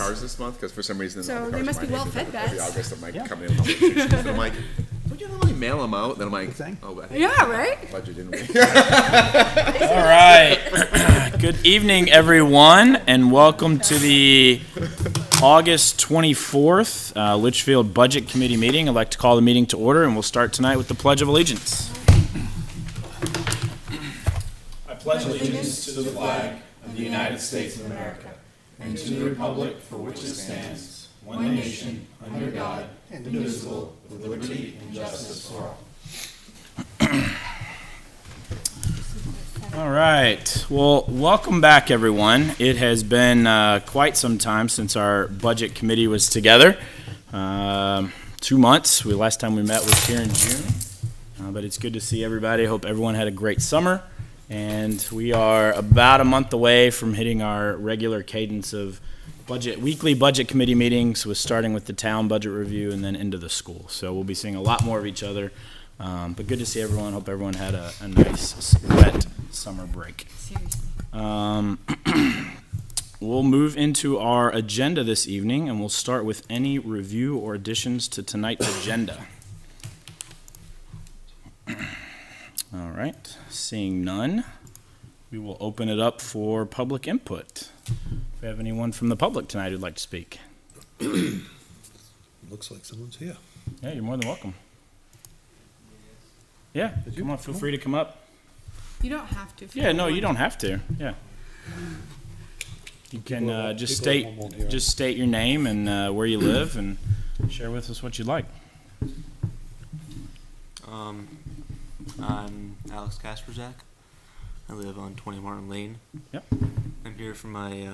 ours this month because for some reason So all the they cars must in be my name well-fed every vets. August I'm like coming in with all these pictures. And I'm like, don't you normally mail them out? Then I'm like, oh, I think Yeah, right? budget, didn't we? All right. Good evening, everyone, and welcome to the August 24th Litchfield Budget Committee meeting. I'd like to call the meeting to order, and we'll start tonight with the Pledge of Allegiance. I pledge allegiance to the flag of the United States of America and to the republic for which it stands, one nation, under God, indivisible, with liberty and justice for all. All right. Well, welcome back, everyone. It has been quite some time since our budget committee was together. 2 months. Last time we met was here in June. But it's good to see everybody. I hope everyone had a great summer. And we are about a month away from hitting our regular cadence of weekly budget committee meetings, starting with the town budget review and then into the school. So we'll be seeing a lot more of each other. But good to see everyone. Hope everyone had a nice, wet summer break. Seriously. We'll move into our agenda this evening, and we'll start with any review or additions to tonight's agenda. All right. Seeing none, we will open it up for public input. If we have anyone from the public tonight who'd like to speak. Looks like someone's here. Yeah, you're more than welcome. Yeah, come on, feel free to come up. You don't have to. Yeah, no, you don't have to. Yeah. You can just state your name and where you live and share with us what you'd like. I'm Alex Kasperzak. I live on 20 Martin Lane. Yep. I'm here for my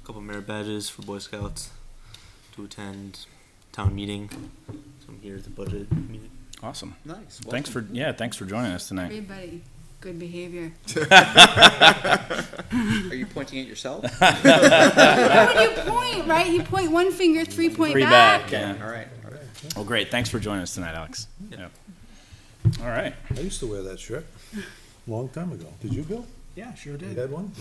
couple merit badges for Boy Scouts to attend town meeting. So I'm here at the budget meeting. Awesome. Nice. Thanks for joining us tonight. Everybody, good behavior. Are you pointing at yourself? When you point, right? You point one finger, 3 point Three back. back. Yeah. All right. Well, great. Thanks for joining us tonight, Alex. Yeah. All right. I used to wear that shirt a long time ago. Did you, Bill? Yeah, sure You did. had one?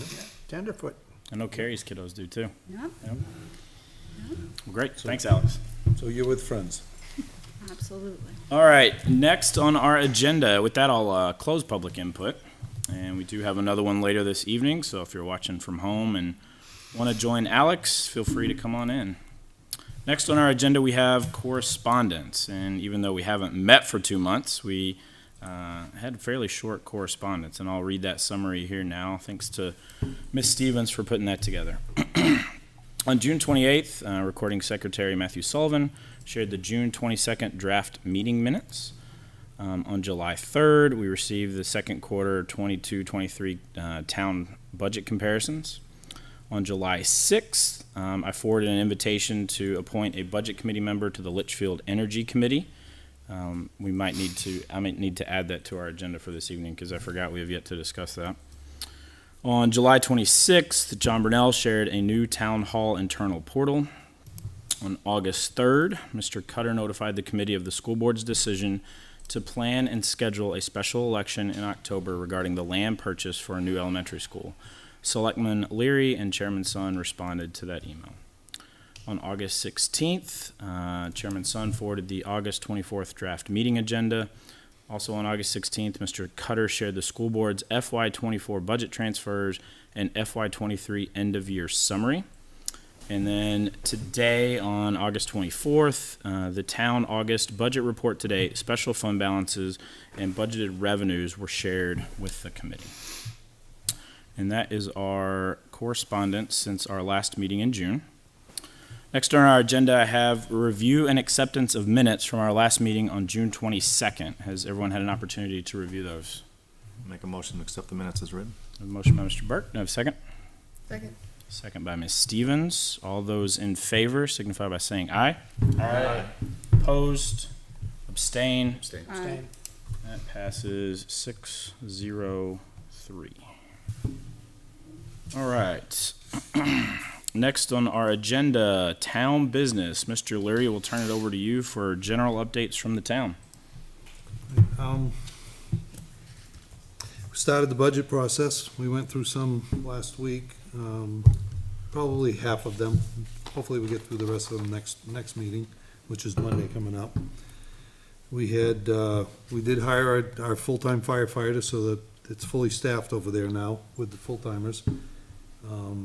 Tenderfoot. I know Carrie's kiddos do too. Yep, Well, great. Thanks, Alex. So you're with friends? absolutely. All right. Next on our agenda, with that, I'll close public input. And we do have another one later this evening. So if you're watching from home and want to join Alex, feel free to come on in. Next on our agenda, we have correspondence. And even though we haven't met for 2 months, we had fairly short correspondence. And I'll read that summary here now. Thanks to Ms. Stevens for putting that together. On June 28th, Recording Secretary Matthew Sullivan shared the June 22nd draft meeting minutes. On July 3rd, we received the second quarter 22-23 town budget comparisons. On July 6th, I forwarded an invitation to appoint a budget committee member to the Litchfield Energy Committee. I might need to add that to our agenda for this evening because I forgot we have yet to discuss that. On July 26th, John Burnell shared a new town hall internal portal. On August 3rd, Mr. Cutter notified the committee of the school board's decision to plan and schedule a special election in October regarding the land purchase for a new elementary school. Selectman Leary and Chairman Sun responded to that email. On August 16th, Chairman Sun forwarded the August 24th draft meeting agenda. Also on August 16th, Mr. Cutter shared the school board's FY24 budget transfers and FY23 end-of-year summary. And then today, on August 24th, the town August budget report today, special fund balances, and budgeted revenues were shared with the committee. And that is our correspondence since our last meeting in June. Next on our agenda, I have review and acceptance of minutes from our last meeting on June 22nd. Has everyone had an opportunity to review those? Make a motion to accept the minutes as written. A motion by Mr. Burke. Do I have a second? Second. Second by Ms. Stevens. All those in favor signify by saying aye. Aye. Opposed? Abstain? Abstain. That passes 6-0-3. All right. Next on our agenda, town business. Mr. Leary, we'll turn it over to you for general updates from the town. We started the budget process. We went through some last week. probably half of them. Hopefully we get through the rest of them next meeting, which is Monday coming up. We did hire our full-time firefighter, so that it's fully staffed over there now with the full-timers.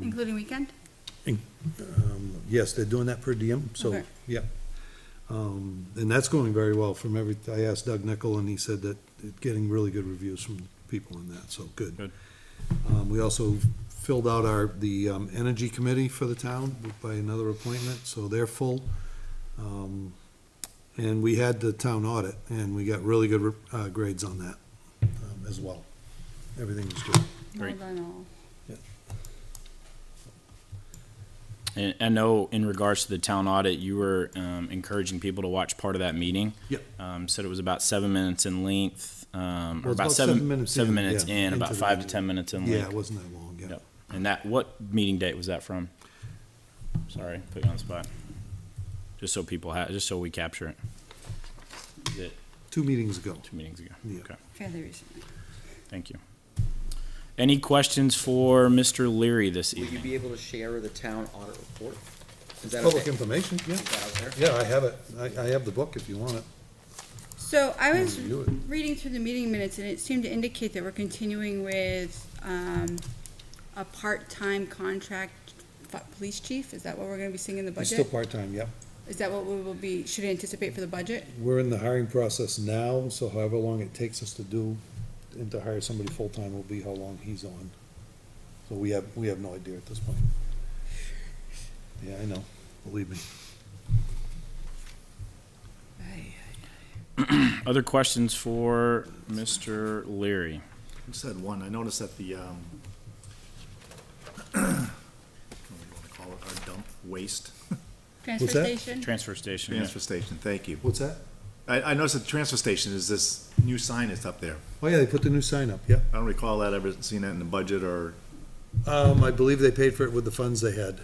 Including weekend? Yes, they're doing that per diem, so, Okay. yeah. And that's going very well I asked Doug Nickel, and he said that it's getting really good reviews from people in that, so good. Good. We also filled out the energy committee for the town by another appointment, so they're full. And we had the town audit, and we got really good grades on that as well. Everything was good. Great. Well done all. And I know in regards to the town audit, you were encouraging people to watch part of that meeting. Yep. Said it was about 7 minutes in length, or Well, it's about 7 minutes yeah, in, about into the 5 to meeting. 10 minutes in Yeah, length. it wasn't that long, yeah. Yep. And what meeting date was that from? Sorry, put you on the spot. Just so we capture it. Is it 2 meetings ago. 2 meetings ago? Yeah. Okay, Fairly recently. thank you. Any questions for Mr. Leary this Will you evening? be able to share the town audit report? Is that Public okay? information, yeah. Is that out there? Yeah, I have it. I have the book if you want it. So I was Review it. reading through the meeting minutes, and it seemed to indicate that we're continuing with a part-time contract police chief. Is that what we're gonna be seeing in the It's still budget? part-time, yep. Is that what we will be, should anticipate for the budget? We're in the hiring process now, so however long it takes us to do, and to hire somebody full-time will be how long he's on. So we have no idea at this point. Yeah, I know, believe me. Other questions for Mr. Leary? I just had one. I noticed that the, what do you want to call it, our dump waste Transfer What's that? station? Transfer station, yeah. transfer station, thank you. What's that? I noticed at the transfer station is this new sign that's up there. Oh, yeah, they put the new sign up, yeah. I don't recall that ever seeing that in the budget or, I believe they paid for it with the funds they had.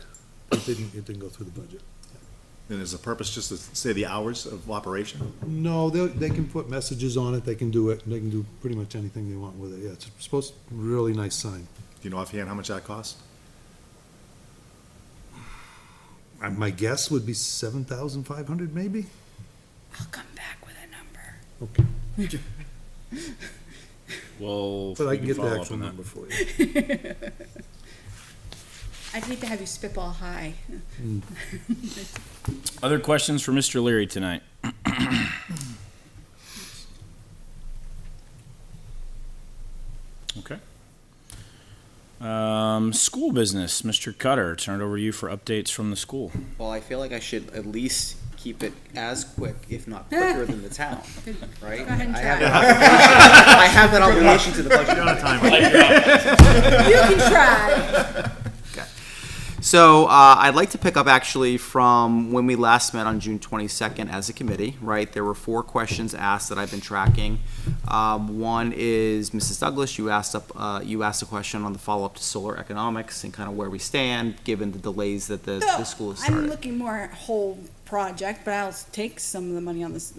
It didn't go through the budget. and is the purpose just to say the hours of operation? No, they can put messages on it, they can do pretty much anything they want with it, yeah, it's supposed, really nice sign. Do you know offhand how much that costs? My guess would be 7,500 maybe? I'll come back with a number. Okay, Well, but I we can get the follow up actual on that. number for you. I'd hate to have you spitball high. Other questions for Mr. Leary tonight? Okay. School business, Mr. Cutter, turn it over to you for updates from the school. Well, I feel like I should at least keep it as quick, if not quicker, than the town, right? Go ahead and I try. have that obligation- I have that obligation to the budget. You're on a timer. You can try. So I'd like to pick up actually from when we last met on June 22nd as a committee, right? There were 4 questions asked that I've been tracking. One is, Mrs. Douglas, you asked a question on the follow-up to solar economics and kind of where we stand, given the delays that the school has I'm started. looking more at whole project, but I'll take some of the money on this,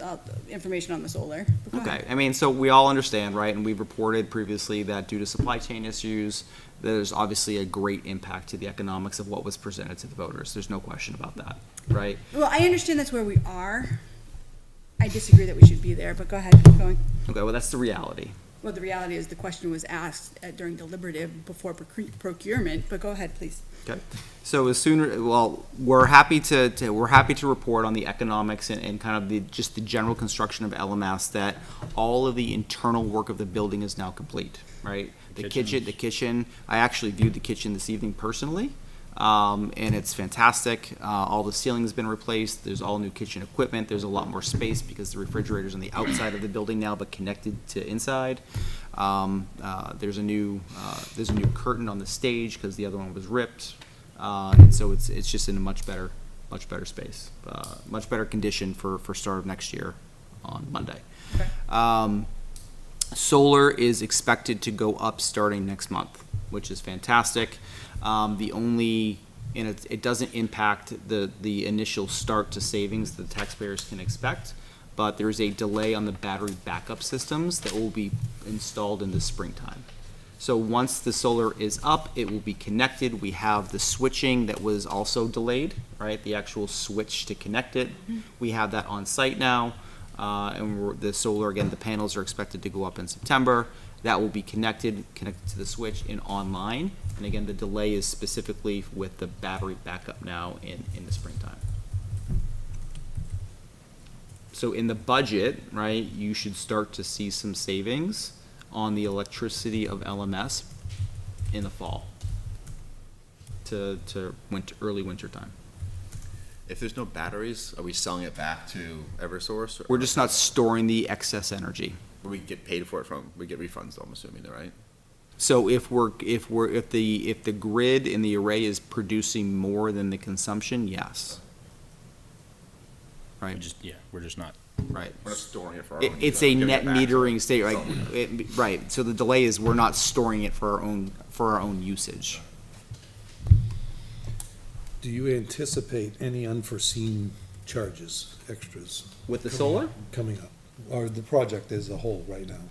information on the solar. But go Okay, ahead. I mean, so we all understand, right, and we've reported previously that due to supply chain issues, there's obviously a great impact to the economics of what was presented to the voters. There's no question about that, right? Well, I understand that's where we are. I disagree that we should be there, but go ahead, keep going. Okay, well, that's the reality. Well, the reality is the question was asked during deliberative before procurement, but go ahead, please. Okay, so we're happy to report on the economics and kind of just the general construction of LMS, that all of the internal work of the building is now complete, right? The kitchen, I actually viewed the kitchen this evening personally, and it's fantastic. All the ceiling has been replaced. There's all new kitchen equipment. There's a lot more space because the refrigerator's on the outside of the building now, but connected to inside. There's a new curtain on the stage because the other one was ripped, and so it's just in a much better space, much better condition for start of next year on Monday. Okay. Solar is expected to go up starting next month, which is fantastic. It doesn't impact the initial start to savings that the taxpayers can expect, but there's a delay on the battery backup systems that will be installed in the springtime. So once the solar is up, it will be connected. We have the switching that was also delayed, right? The actual switch to connect it. We have that on site now. The solar, again, the panels are expected to go up in September. That will be connected to the switch and online. And again, the delay is specifically with the battery backup now in the springtime. So in the budget, right, you should start to see some savings on the electricity of LMS in the fall to early winter time. If there's no batteries, are we selling it back to Eversource? We're just not storing the excess energy. We get paid for it we get refunds, though, I'm assuming, right? So if the grid in the array is producing more than the consumption, yes. Right. We're just not. Right. We're not storing it for our own. It's use, a giving net it back to metering state, right? someone. Right. So the delay is we're not storing it for our own usage. Do you anticipate any unforeseen charges, extras? With the solar? Coming up, or the project as a whole right now?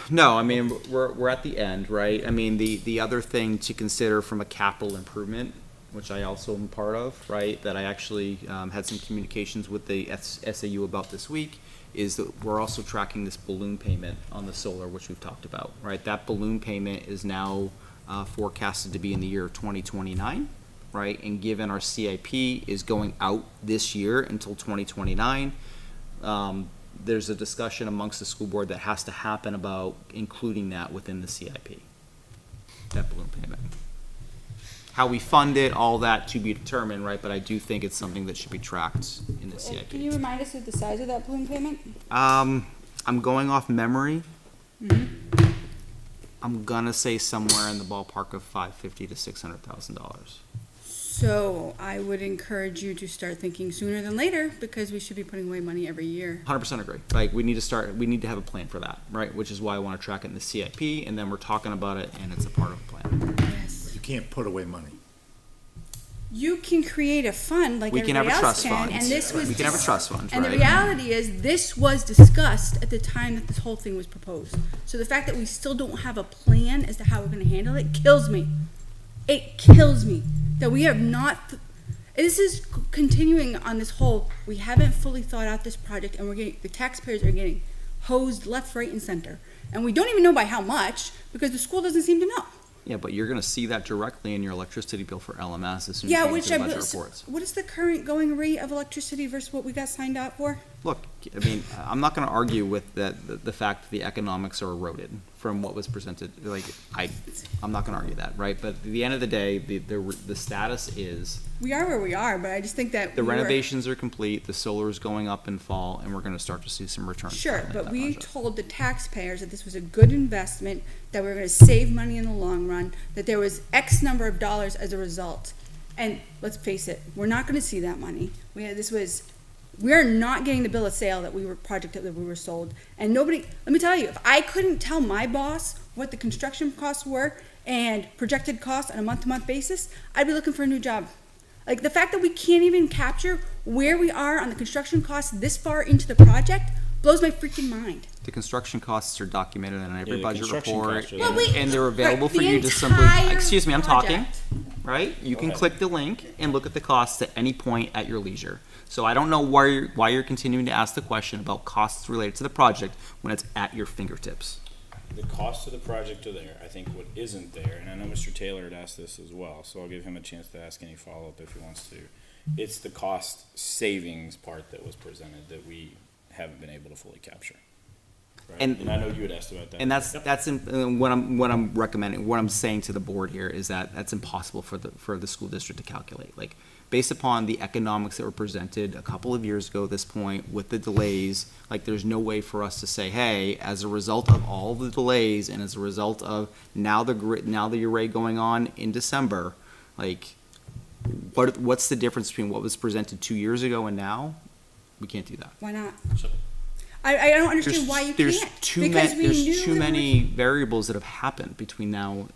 No, I mean, we're at the end, right? I mean, the other thing to consider from a capital improvement, which I also am part of, right, that I actually had some communications with the SAU about this week, is that we're also tracking this balloon payment on the solar, which we've talked about, right? That balloon payment is now forecasted to be in the year 2029, right? And given our CIP is going out this year until 2029, there's a discussion amongst the school board that has to happen about including that within the CIP, that balloon payment. How we fund it, all that to be determined, right? But I do think it's something that should be tracked in the CIP. Can you remind us of the size of that balloon payment? I'm going off memory. I'm gonna say somewhere in the ballpark of $550,000 to $600,000. So I would encourage you to start thinking sooner than later, because we should be putting away money every year. 100% agree. Like, we need to have a plan for that, right? Which is why I want to track it in the CIP, and then we're talking about it, and it's a part of the plan. Yes. You can't put away money. You can create a fund like We can have everybody a else trust can, fund. and this was We can have a trust fund, And the right? reality is, this was discussed at the time that this whole thing was proposed. So the fact that we still don't have a plan as to how we're going to handle it kills me. It kills me that we have not. This is continuing on this whole. We haven't fully thought out this project, and the taxpayers are getting hosed left, right, and center, and we don't even know by how much, because the school doesn't seem to know. Yeah, but you're going to see that directly in your electricity bill for LMS as soon as Yeah, you get which to I the budget reports. what is the current going rate of electricity versus what we got signed up for? Look, I mean, I'm not going to argue with the fact that the economics are eroded from what was presented. Like, I'm not going to argue that, right? But at the end of the day, the status is We are where we are, but I just think that the we were- renovations are complete, the solar is going up in fall, and we're going to start to see some returns. Sure, from but that we project. told the taxpayers that this was a good investment, that we were gonna save money in the long run, that there was X number of dollars as a result. And let's face it, we're not gonna see that money. We're not getting the bill of sale that we were sold. And nobody, let me tell you, if I couldn't tell my boss what the construction costs were and projected costs on a month-to-month basis, I'd be looking for a new job. Like, the fact that we can't even capture where we are on the construction costs this far into the project blows my freaking mind. The construction costs are documented in every the budget construction report, costs are Well, wait, and they're available right, for the you to simply, entire excuse me, I'm talking, project. right? You can ahead. click the link and look at the costs at any point at your leisure. So I don't know why you're continuing to ask the question about costs related to the project when it's at your fingertips. The costs of the project are there. I think what isn't there, and I know Mr. Taylor had asked this as well, so I'll give him a chance to ask any follow-up if he wants to. It's the cost savings part that was presented that we haven't been able to fully capture. Right? And- I know you had asked about that. And that's Yep. what I'm recommending. What I'm saying to the board here is that that's impossible for the school district to calculate. Like, based upon the economics that were presented a couple of years ago at this point with the delays, like, there's no way for us to say, hey, as a result of all the delays and as a result of now the array going on in December, like, what's the difference between what was presented 2 years ago and now? We can't do that. Why not? I don't understand why you There's can't. too Because we there's knew too there many variables that have happened between So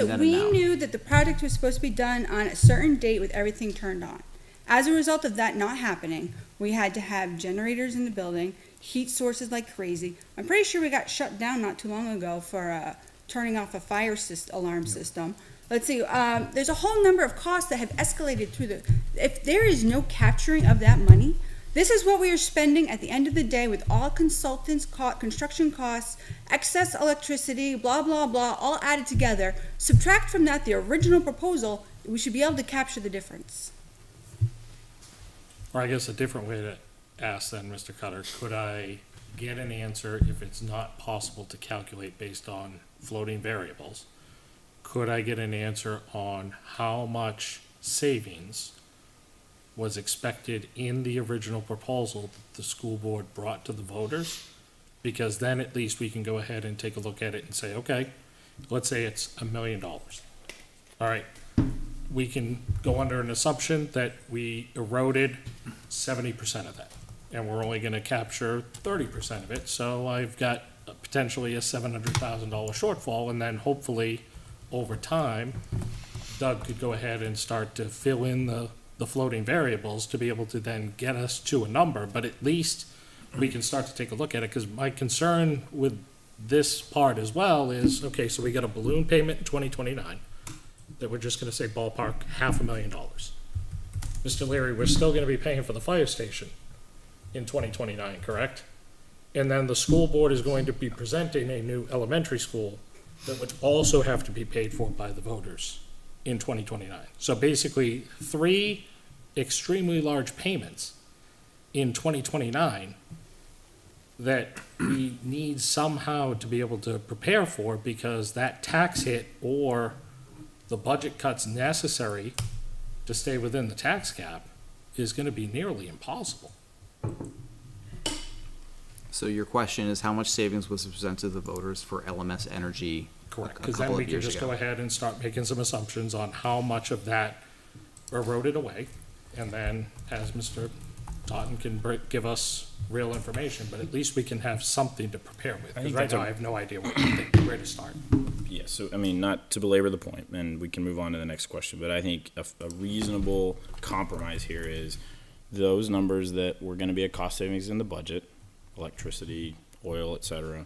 then and we now. knew that the project was supposed to be done on a certain date with everything turned on. As a result of that not happening, we had to have generators in the building, heat sources like crazy. I'm pretty sure we got shut down not too long ago for turning off a fire alarm system. Let's see, there's a whole number of costs that have escalated through if there is no capturing of that money, this is what we are spending at the end of the day with all consultants, construction costs, excess electricity, blah, blah, blah, all added together. Subtract from that the original proposal, we should be able to capture the difference. Or I guess a different way to ask then, Mr. Cutter, could I get an answer if it's not possible to calculate based on floating variables? Could I get an answer on how much savings was expected in the original proposal that the school board brought to the voters? Because then at least we can go ahead and take a look at it and say, okay, let's say it's $1 million. All right, we can go under an assumption that we eroded 70% of that, and we're only gonna capture 30% of it, so I've got potentially a $700,000 shortfall, and then hopefully, over time, Doug could go ahead and start to fill in the floating variables to be able to then get us to a number, but at least we can start to take a look at it, because my concern with this part as well is, okay, so we got a balloon payment in 2029 that we're just gonna say ballpark $500,000. Mr. Leary, we're still gonna be paying for the fire station in 2029, correct? And then the school board is going to be presenting a new elementary school that would also have to be paid for by the voters in 2029. So basically, 3 extremely large payments in 2029 that we need somehow to be able to prepare for, because that tax hit or the budget cuts necessary to stay within the tax cap is gonna be nearly impossible. So your question is how much savings was presented to the voters for LMS Energy? Correct, a because then couple we of can years just ago? go ahead and start making some assumptions on how much of that eroded away. And then, as Mr. Totten can give us real information, but at least we can have something to prepare with. Because think right that's now, a- I have no idea where to start. Yeah, so, I mean, not to belabor the point, and we can move on to the next question, but I think a reasonable compromise here is those numbers that were gonna be a cost savings in the budget, electricity, oil, et cetera,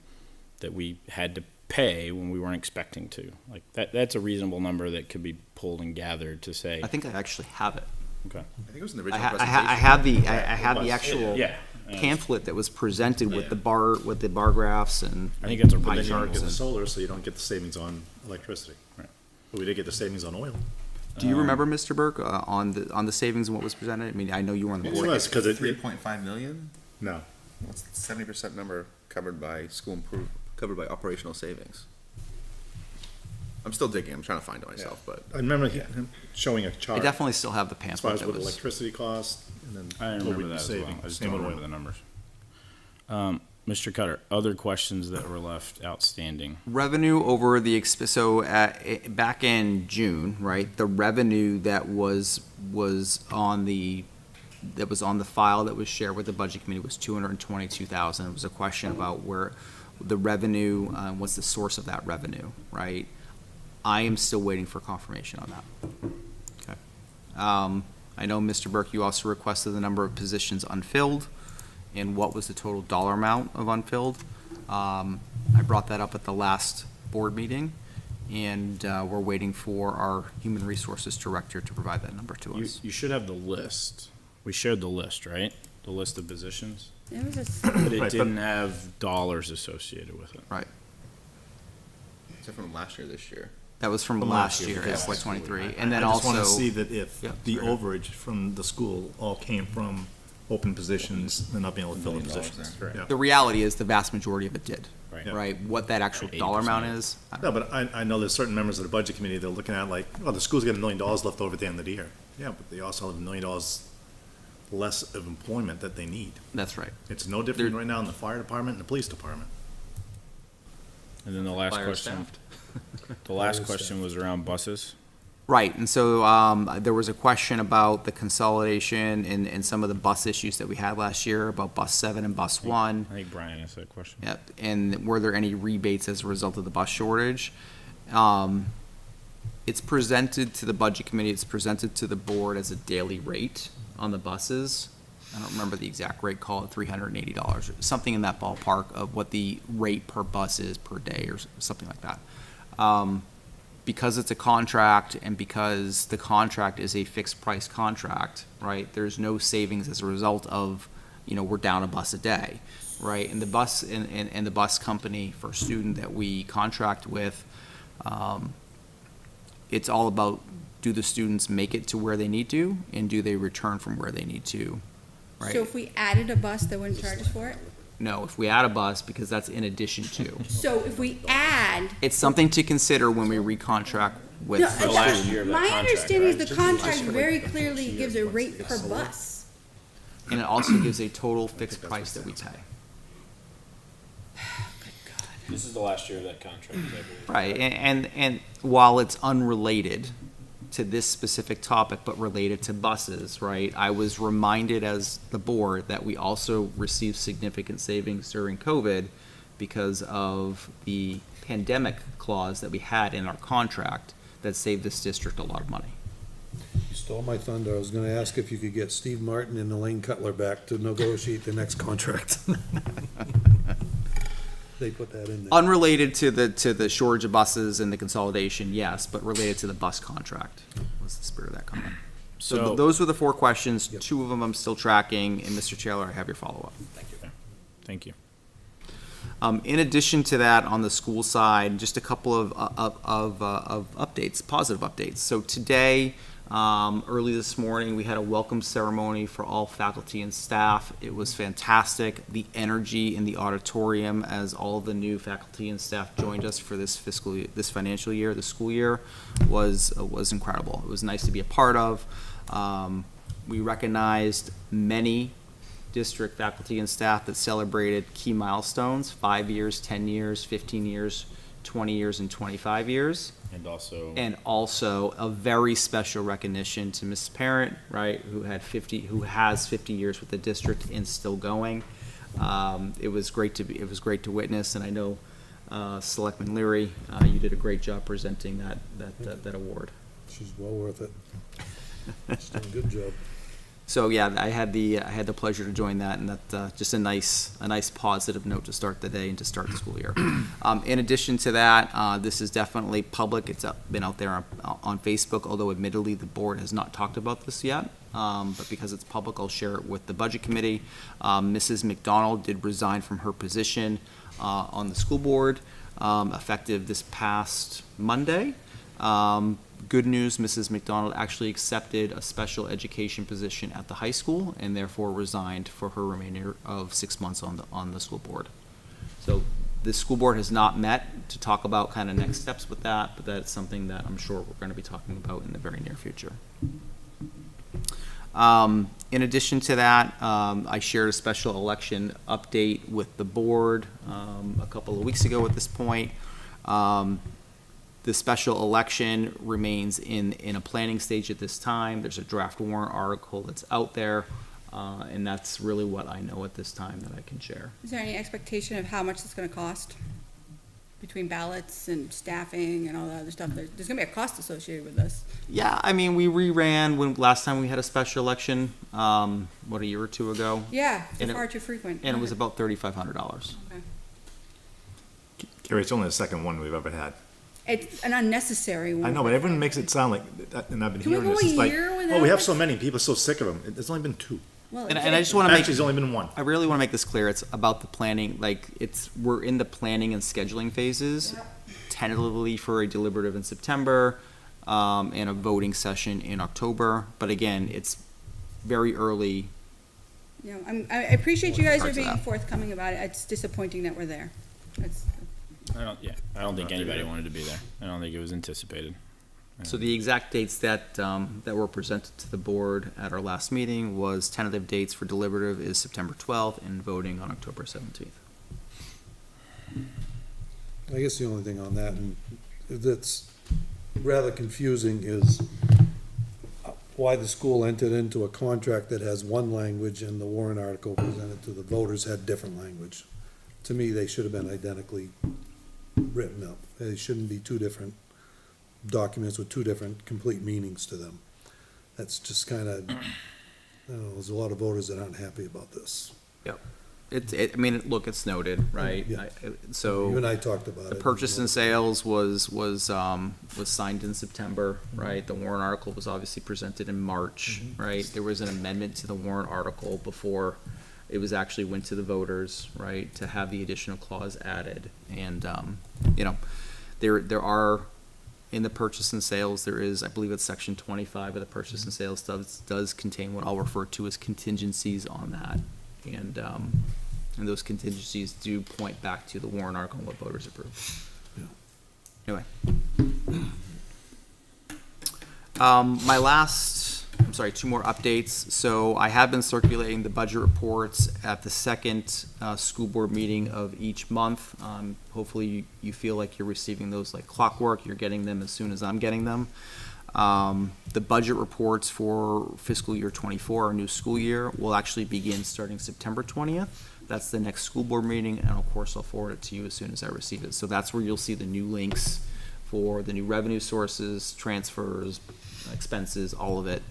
that we had to pay when we weren't expecting to. Like, that's a reasonable number that could be pulled and gathered to say, I think I actually have it. okay. I think it was in the I, original ha- I, presentation. ha- I have the I have the actual Yeah. pamphlet that was presented with Yeah. the bar graphs and I think that's a pie But then you don't charts. get the and- solar, so you don't get the savings on electricity. Right. But we did get the savings on oil. Do you remember, Mr. Burke, on the savings and what was presented? I mean, I know you were on the It board. was, because it, 3.5 million? no, What's the 70% number covered by covered by operational savings? I'm still digging, I'm trying to find it myself, but I remember him showing a I chart definitely still have the as far pamphlet as that what was. electricity cost, and then I what remember we'd be that as well. saving. I just Same don't with remember oil. the numbers. Mr. Cutter, other questions that were left outstanding? Revenue over the back in June, right? The revenue that was on the file that was shared with the budget committee was 222,000. It was a question about where the revenue, what's the source of that revenue, right? I am still waiting for confirmation on that. Okay. I know, Mr. Burke, you also requested the number of positions unfilled and what was the total dollar amount of unfilled. I brought that up at the last board meeting, and we're waiting for our human resources director to provide that number to us. You should have the list. We shared the list, right? The list of positions, It was a, but it Right, didn't have dollars associated with it. Right. except from last year, this year. That was from last year, yeah. FY '23, and then I just want to also, see that if Yeah. the overage from the school all came from open positions and not being able to fill the $1 million positions. there. Yeah. the reality is the vast majority of it did, Right. Yeah. right? What that actual 8%. dollar amount is, No, but I know there's certain members of the budget committee that are looking at like, oh, the school's got $1 million left over at the end of the year. Yeah, but they also have $1 million less of employment that they need. that's right. It's no different right now in the fire department and the police department. And then the last Fire question, staffed. the last question was around buses. Right, and so there was a question about the consolidation and some of the bus issues that we had last year about bus 7 and bus 1. I think Brian asked that question. Yep, and were there any rebates as a result of the bus shortage? It's presented to the budget committee, it's presented to the board as a daily rate on the buses. I don't remember the exact rate, call it $380, something in that ballpark of what the rate per bus is per day or something like that. Because it's a contract and because the contract is a fixed price contract, right, there's no savings as a result of, we're down a bus a day, right? And the bus, and the bus company for a student that we contract with, it's all about, do the students make it to where they need to, and do they return from where they need to, right? So if we added a bus, they wouldn't charge us for it? No, if we add a bus, because that's in addition to. So if we add. It's something to consider when we recontract with No, the last student. year of that my contract, understanding is right? the contract very clearly gives a rate per bus. And it also gives a total fixed price that we pay. This is the last year of that contract, I believe. Right, and while it's unrelated to this specific topic, but related to buses, right? I was reminded as the board that we also received significant savings during COVID because of the pandemic clause that we had in our contract that saved this district a lot of money. You stole my thunder. I was gonna ask if you could get Steve Martin and Elaine Cutler back to negotiate the next contract. They put that in there. Unrelated to the shortage of buses and the consolidation, yes, but related to the bus contract was the spirit of that comment. So So- those were the 4 questions. Yep. 2 of them I'm still tracking, and Mr. Taylor, I have your follow-up. Thank you. In addition to that, on the school side, just a couple of updates, positive updates. So today, early this morning, we had a welcome ceremony for all faculty and staff. It was fantastic. The energy in the auditorium as all of the new faculty and staff joined us for this financial year, the school year, was incredible. It was nice to be a part of. We recognized many district faculty and staff that celebrated key milestones, 5 years, 10 years, 15 years, 20 years, and 25 years. And also a very special recognition to Mrs. Parent, right, who has 50 years with the district and still going. It was great to witness, and I know, Selectman Leary, you did a great job presenting that award. She's well worth it. She's done a good job. So yeah, I had the pleasure to join that, and that just a nice positive note to start the day and to start the school year. In addition to that, this is definitely public. It's been out there on Facebook, although admittedly the board has not talked about this yet. But because it's public, I'll share it with the budget committee. Mrs. McDonald did resign from her position on the school board, effective this past Monday. Good news, Mrs. McDonald actually accepted a special education position at the high school and therefore resigned for her remainder of 6 months on the school board. So the school board has not met to talk about kind of next steps with that, but that's something that I'm sure we're going to be talking about in the very near future. In addition to that, I shared a special election update with the board a couple of weeks ago at this point. The special election remains in a planning stage at this time. There's a draft warrant article that's out there, and that's really what I know at this time that I can share. Is there any expectation of how much it's gonna cost? Between ballots and staffing and all that other stuff, there's gonna be a cost associated with this. Yeah, I mean, we reran when last time we had a special election, a year or 2 ago, Yeah, And it's it- far too frequent. and it was about $3,500. Okay. Gary, it's only the second one we've ever had. It's an unnecessary one. I know, but everyone makes it sound like, that, and I've been Can we hearing go this, a it's like, year oh, without we have it? so many, people are so sick of them. There's only been 2. Well, And I just want to make, Actually, there's only been 1. I really want to make this clear. It's about the planning, we're in the planning and scheduling phases, tentatively for a deliberative in September, and a voting session in October. But again, it's very early. You know, I appreciate you guys are Parts of being that. forthcoming about it. It's disappointing that we're there. It's, I don't think anybody wanted to be there. I don't think it was anticipated. So the exact dates that were presented to the board at our last meeting was tentative dates for deliberative is September 12th and voting on October 17th. I guess the only thing on that, and that's rather confusing, is why the school entered into a contract that has one language and the warrant article presented to the voters had different language. To me, they should have been identically written up. They shouldn't be 2 different documents with 2 different complete meanings to them. That's just kind of, I don't know, there's a lot of voters that aren't happy about this. Yep. I mean, look, it's noted, right? Yeah. So. You and I talked about it. The purchase and sales was signed in September, right? The warrant article was obviously presented in March, right? There was an amendment to the warrant article before it was actually went to the voters, right? To have the additional clause added. And, you know, there are, in the purchase and sales, there is, I believe it's section 25 of the purchase and sales does contain what I'll refer to as contingencies on that. And those contingencies do point back to the warrant article and what voters approved. Anyway. Two more updates. So I have been circulating the budget reports at the second school board meeting of each month. Hopefully you feel like you're receiving those like clockwork. You're getting them as soon as I'm getting them. The budget reports for fiscal year 24, our new school year, will actually begin starting September 20th. That's the next school board meeting, and of course I'll forward it to you as soon as I receive it. So that's where you'll see the new links for the new revenue sources, transfers, expenses, all of it,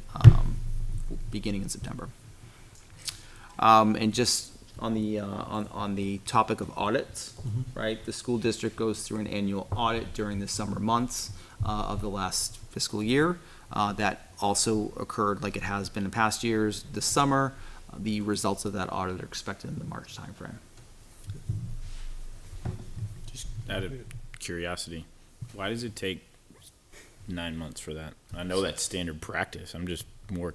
beginning in September. And just on the topic of audits, right? The school district goes through an annual audit during the summer months of the last fiscal year. That also occurred like it has been in past years this summer. The results of that audit are expected in the March timeframe. Just out of curiosity, why does it take 9 months for that? I know that's standard practice. I'm just more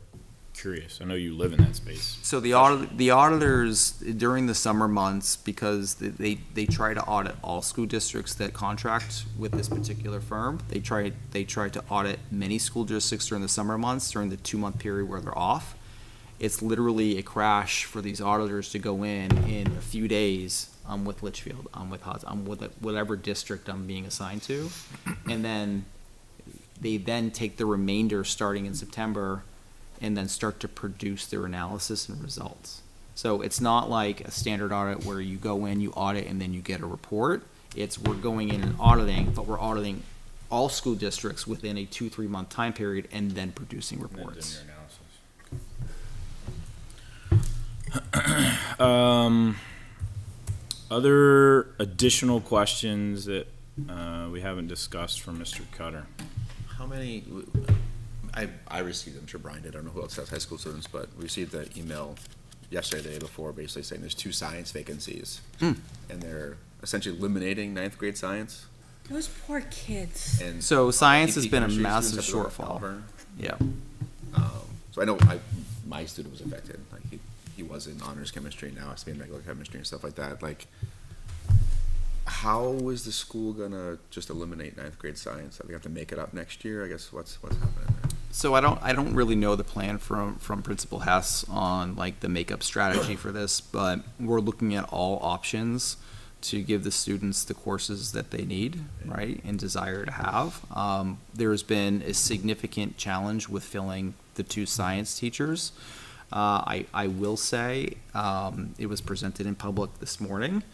curious. I know you live in that space. So the auditors during the summer months, because they try to audit all school districts that contract with this particular firm. They try to audit many school districts during the summer months, during the 2-month period where they're off. It's literally a crash for these auditors to go in a few days. I'm with Litchfield. I'm with whatever district I'm being assigned to, and then they then take the remainder starting in September, and then start to produce their analysis and results. So it's not like a standard audit where you go in, you audit, and then you get a report. We're going in and auditing, but we're auditing all school districts within a 2-3 month time period, and then producing reports. Other additional questions that we haven't discussed from Mr. Cutter? How many, I received, I'm sure Brian did, I don't know who else has high school students, but we received the email yesterday, the day before, basically saying there's 2 science vacancies. And they're essentially eliminating 9th grade science. Those poor kids. And So science has AP been a chemistry massive students have to go to shortfall. Malvern. Yeah. So I know my student was affected, like he was in honors chemistry, now has to be in regular chemistry and stuff like that. Like, how is the school gonna just eliminate 9th grade science? Are we have to make it up next year? I guess what's happening there? So I don't really know the plan from Principal Hess on like the makeup strategy for this, but we're looking at all options to give the students the courses that they need, right, and desire to have. There's been a significant challenge with filling the 2 science teachers. I will say, it was presented in public this morning,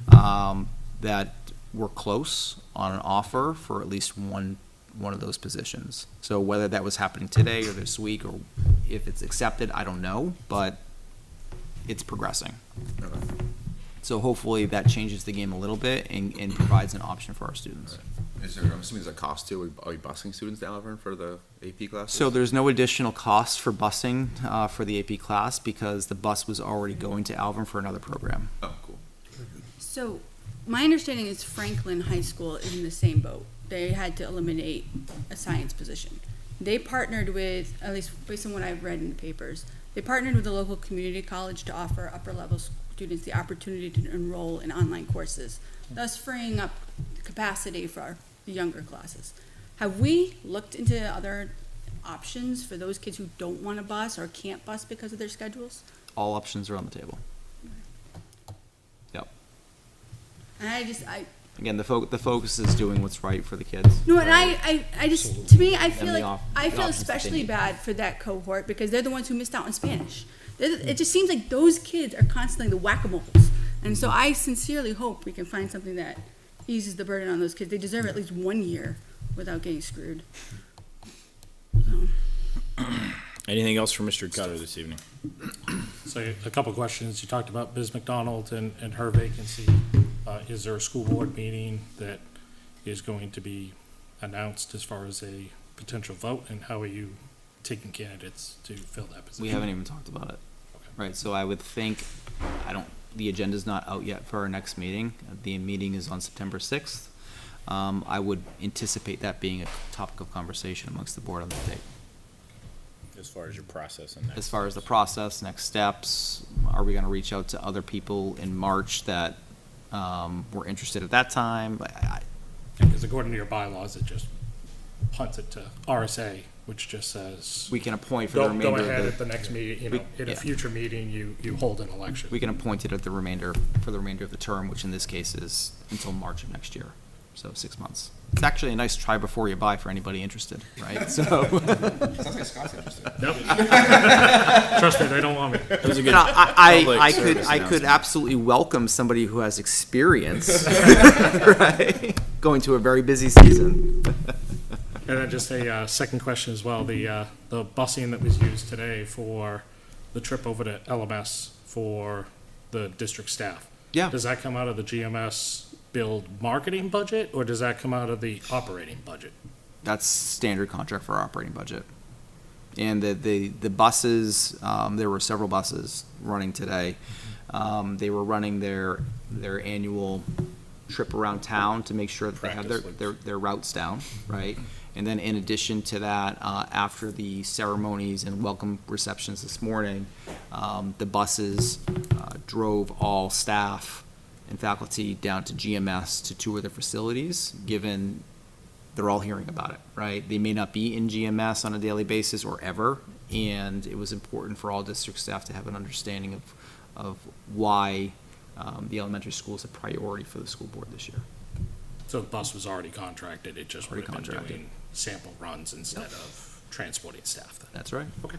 that we're close on an offer for at least one of those positions. So whether that was happening today or this week, or if it's accepted, I don't know, but it's progressing. Okay. So hopefully that changes the game a little bit and provides an option for our students. Is there, I'm assuming there's a cost too, are we busing students to Malvern for the AP classes? So there's no additional cost for busing for the AP class because the bus was already going to Alvin for another program. Oh, cool. So, my understanding is Franklin High School is in the same boat. They had to eliminate a science position. They partnered with, at least based on what I've read in the papers, they partnered with a local community college to offer upper level students the opportunity to enroll in online courses, thus freeing up capacity for the younger classes. Have we looked into other options for those kids who don't want to bus or can't bus because of their schedules? All options are on the table. Yep. And Again, the focus is doing what's right for the kids. no, and I just, to me, I feel And the like, the I feel options that they especially need. bad for that cohort because they're the ones who missed out on Spanish. It just seems like those kids are constantly the whack-a-moles. And so I sincerely hope we can find something that eases the burden on those kids. They deserve at least 1 year without getting screwed. So. Anything else for Mr. Cutter this evening? So a couple questions. You talked about Ms. McDonald and her vacancy. Is there a school board meeting that is going to be announced as far as a potential vote? And how are you taking candidates to fill that position? We haven't even talked about it. Right, so I would think, the agenda's not out yet for our next meeting. The meeting is on September 6th. I would anticipate that being a topic of conversation amongst the board on that date. As far as your process and next As far as the steps. process, next steps, are we gonna reach out to other people in March that, were interested at that time? Because according to your bylaws, it just punts it to RSA, which just says, We can appoint for the go remainder ahead of at the next meeting, you know, in a yeah. future meeting, you hold an election. we can appoint it at the remainder, for the remainder of the term, which in this case is until March of next year, so 6 months. It's actually a nice try before you buy for anybody interested, right? So, Sounds like Scott's interested. Trust me, they don't want me. It was a you good know, I public could, service I could announcement. absolutely welcome somebody who has experience, right? Going to a very busy season. And then just a second question as well, the busing that was used today for the trip over to LMS for the district staff. Yeah. Does that come out of the GMS build marketing budget, or does that come out of the operating budget? That's standard contract for our operating budget. And the buses, there were several buses running today. They were running their annual trip around town to make sure that they had Practice their routes down, right? And then in addition to that, after the ceremonies and welcome receptions this morning, the buses drove all staff and faculty down to GMS to tour their facilities, given they're all hearing about it, right? They may not be in GMS on a daily basis or ever, and it was important for all district staff to have an understanding of why the elementary school is a priority for the school board this year. So the bus was already contracted, it just would Already have been contracted. doing sample runs instead of transporting staff then? That's right. Okay.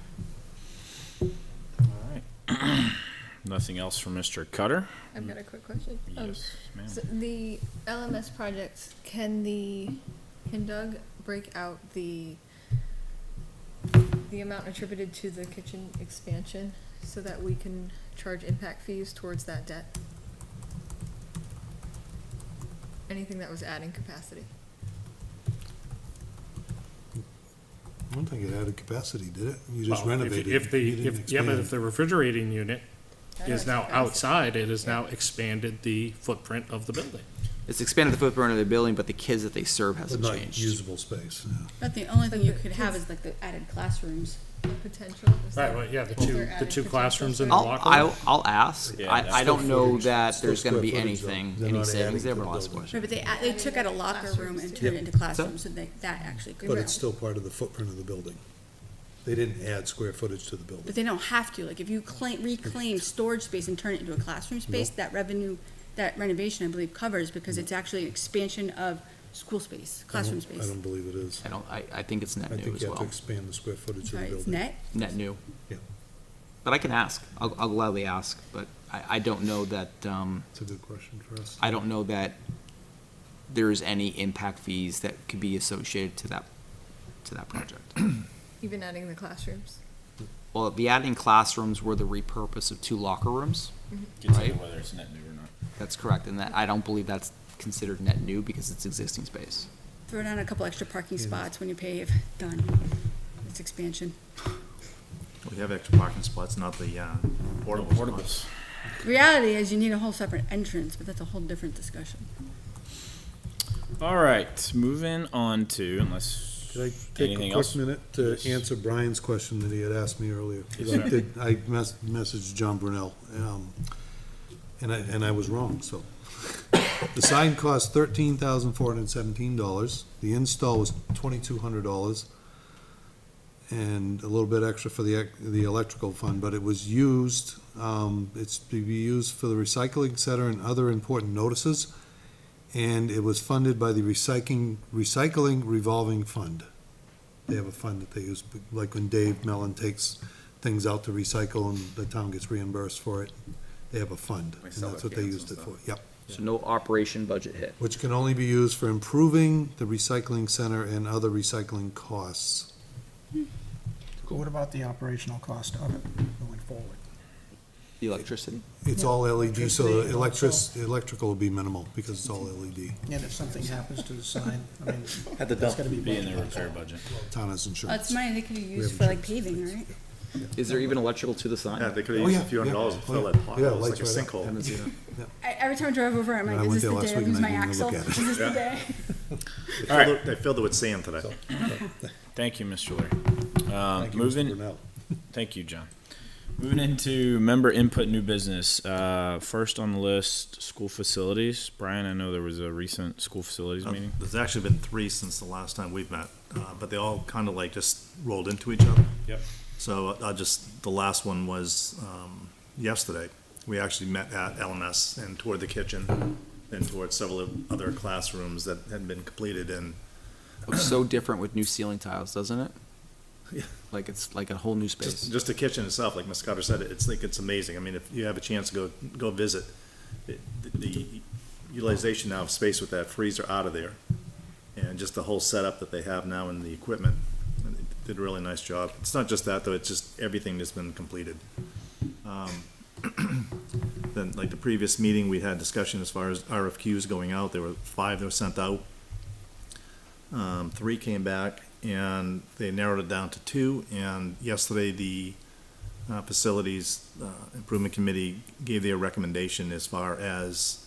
Nothing else from Mr. Cutter? I've got a quick question. Yes, ma'am. So the LMS projects, can Doug break out the amount attributed to the kitchen expansion so that we can charge impact fees towards that debt? Anything that was adding capacity? I don't think it added capacity, did it? You just Well, renovated. If the, You didn't yeah, but expand. if the refrigerating unit I is know now it's capacity. outside, it has now expanded the footprint of the building. It's expanded the footprint of the building, but the kids that they serve But hasn't not changed. usable space, yeah. But the only thing But you the could have kids- is like the added classrooms. Potential? Is Right, there- well, yeah, is there the added two potential classrooms in the for- locker room. I'll ask. Yeah, I that's don't still know footage. that Still there's gonna square be footage, though. anything, They're any not savings adding there, to but the I'll ask a building. question. Right, but they took out a locker room Classrooms and too. turned it into classrooms, so that actually could. But it's still part of the footprint of the building. They didn't add square footage to the building. But they don't have to, like, if you reclaim storage space and turn it into a classroom space, that revenue, that renovation, I believe, covers, because it's actually an expansion of school space, classroom I space. don't believe it is. I think it's net I new think as you have to well. expand the square footage of the Right, it's building. net, Net new. Yeah. But I can ask. I'll gladly ask, but I don't know that, It's a good question for us. I don't know that there's any impact fees that could be associated to that project. Even adding the classrooms? Well, the adding classrooms were the repurpose of 2 locker rooms. Gets Right. into whether it's net new or not. That's correct, and that, I don't believe that's considered net new because it's existing space. throw down a couple extra parking Yeah. spots when you pave, done. It's expansion. We have extra parking spots, not the portable spots. Portables. Reality is you need a whole separate entrance, but that's a whole different discussion. All right, moving on to, unless Could I take anything a else? quick minute to Yes. answer Brian's question that he had asked me earlier? 'Cause Yes, sir. I messaged John Brunel, and I was wrong, so. The sign cost $13,417. The install was $2,200. And a little bit extra for the electrical fund, but it was used, it's to be used for the recycling center and other important notices. And it was funded by the recycling revolving fund. They have a fund that they use, like when Dave Mellon takes things out to recycle and the town gets reimbursed for it, they have a fund, Like and that's what they cans used it and for, stuff. yep. So no operation budget hit. Which can only be used for improving the recycling center and other recycling costs. What about the operational cost of it going forward? The electricity? It's all LED, so the Electricity, electrical will be minimal because it's all LED. And if something happens to the sign, I mean, At the that's dump. gotta be. Be in their budgeted. repair budget. Town has Oh, insurance. it's money they could have used have for like insurance. paving, right? Is there even electrical to the sign? Yeah, they could have Oh, used yeah, a few $100 to yeah. fill Oh, that pot. yeah, It was like a lights right up. sinkhole. Haven't seen it. Every time I drive over, I'm I like, is went this there the last day I week lose and I my didn't axle? look at it. Is this the Yeah. day? They filled it with sand today. Thank you, Mr. Leary. Thank you, Mr. Moving, Brunel. thank you, John. Moving into member input, new business. First on the list, school facilities. Brian, I know there was a recent school facilities meeting. There's actually been 3 since the last time we've met, but they all kind of like just rolled into each other. Yep. So the last one was yesterday. We actually met at LMS and toured the kitchen and toured several of other classrooms that had been completed, and Looks so different with new ceiling tiles, doesn't it? Yeah. Like it's like a whole new space. just the kitchen itself, like Ms. Cutter said, it's amazing. I mean, if you have a chance to go visit, the utilization now of space with that freezer out of there, and just the whole setup that they have now and the equipment, and they did a really nice job. It's not just that, though, it's just everything that's been completed. Then, like the previous meeting, we had discussion as far as RFQs going out. There were 5 that were sent out. 3 came back, and they narrowed it down to 2, and yesterday, the Facilities Improvement Committee gave their recommendation as far as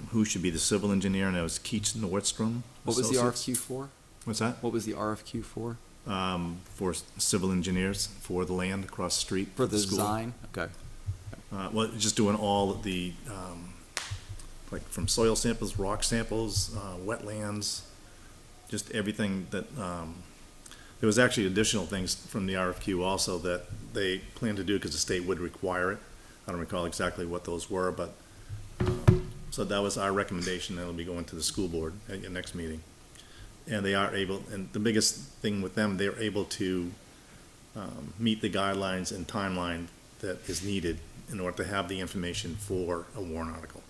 who should be the civil engineer, and that was Keach Nordstrom What was the Associates. RFQ for? What's that? What was the RFQ for? For civil engineers for the land across the street. For the school. design? Okay. Well, just doing all of the, like from soil samples, rock samples, wetlands, just everything that, there was actually additional things from the RFQ also that they plan to do because the state would require it. I don't recall exactly what those were, but, so that was our recommendation. That'll be going to the school board at your next meeting. And they are able, and the biggest thing with them, they're able to meet the guidelines and timeline that is needed in order to have the information for a warrant article.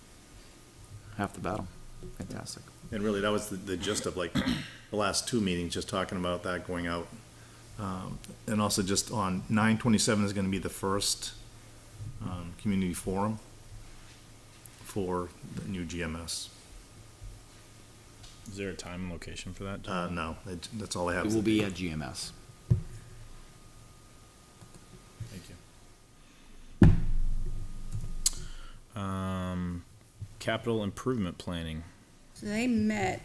Half the battle. Fantastic. And really, that was the gist of like the last 2 meetings, just talking about that going out. And also just on 9/27 is gonna be the first community forum for the new GMS. Is there a time and location for that? No, that's all I have. It will be at GMS. Thank you. Capital improvement planning. So they met